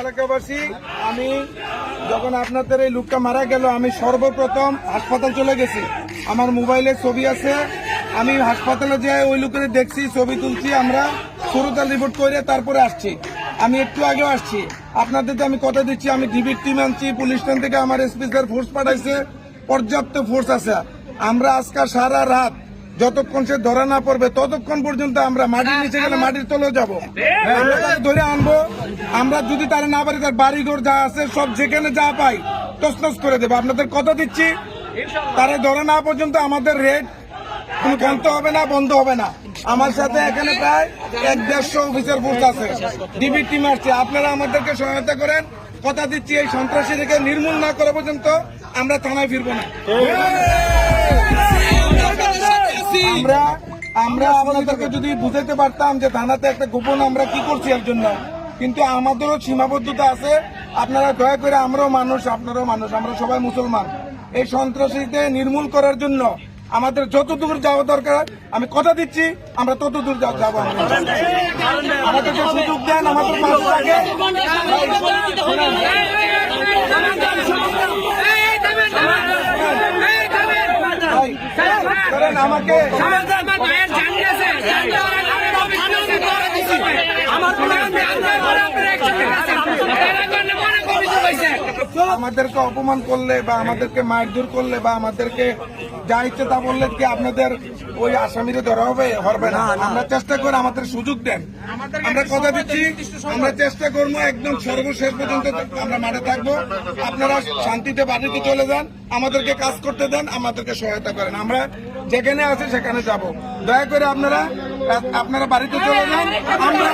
এলাকাবাসী, আমি যখন আপনাদের এই লোকটা মারা গেল আমি সর্বপ্রথম হাসপাতাল চলে গেছি। আমার মোবাইলে ছবি আছে, আমি হাসপাতালে যাই ওই লোকের দেখছি, ছবি তুলছি, আমরা শুরুতাল রিপোর্ট করে তারপরে আসছি। আমি একটু আগেও আসছি। আপনাদের আমি কথা দিচ্ছি, আমি ডিবির টিম আনছি, পুলিশ টিম থেকে আমার এসপি স্যার ফোর্স পাঠাইছে, পর্যাপ্ত ফোর্স আছে। আমরা আজকে সারা রাত যতক্ষণ সে ধরা না পড়বে ততক্ষণ পর্যন্ত আমরা মাটির নিচে গেলে মাটির তলেও যাবো, আমরা তাকে ধরে আনবো। আমরা যদি তারা না পারি তার বাড়িঘর যা আছে সব যেখানে যা পাই তছনছ করে দেবো। আপনাদের কথা দিচ্ছি, তারা ধরে না পর্যন্ত আমাদের রেড কোনো বন্ধ হবে না, বন্ধ হবে না। আমার সাথে এখানে প্রায় 1-150 অফিসার ফোর্স আছে, ডিবি টিম আসছে। আপনারা আমাদেরকে সহায়তা করেন, কথা দিচ্ছি এই সন্ত্রাসীদেরকে নির্মূল না করা পর্যন্ত আমরা থানায় ফিরবো না। আমরা আপনাদেরকে যদি বুঝাইতে পারতাম যে থানাতে একটা গোপন আমরা কি করছি এর জন্য, কিন্তু আমাদেরও সীমাবদ্ধতা আছে। আপনারা দয়া করে, আমরাও মানুষ, আপনারাও মানুষ, আমরা সবাই মুসলমান। এই সন্ত্রাসীদের নির্মূল করার জন্য আমাদের যত দূর যাওয়া দরকার, আমি কথা দিচ্ছি আমরা তত দূর যাবো। আমাদেরকে সুযোগ দেন, আমাদের পাশে থাকেন। আমাকে আমাদেরকে অপমান করলে বা আমাদেরকে মারধর করলে বা আমাদেরকে যা ইচ্ছে তা বললে কি আপনাদের ওই আসামিরে ধরা হবে না? আমরা চেষ্টা করি, আমাদের সুযোগ দেন। আমরা কথা দিচ্ছি, আমরা চেষ্টা করবো একদম সর্বশেষ পর্যন্ত আমরা মাঠে থাকবো। আপনারা শান্তিতে বাড়িতে চলে যান, আমাদেরকে কাজ করতে দেন, আমাদেরকে সহায়তা করেন। আমরা যেখানে আছি সেখানে যাব। দয়া করে আপনারা বাড়িতে চলে যান, আমরা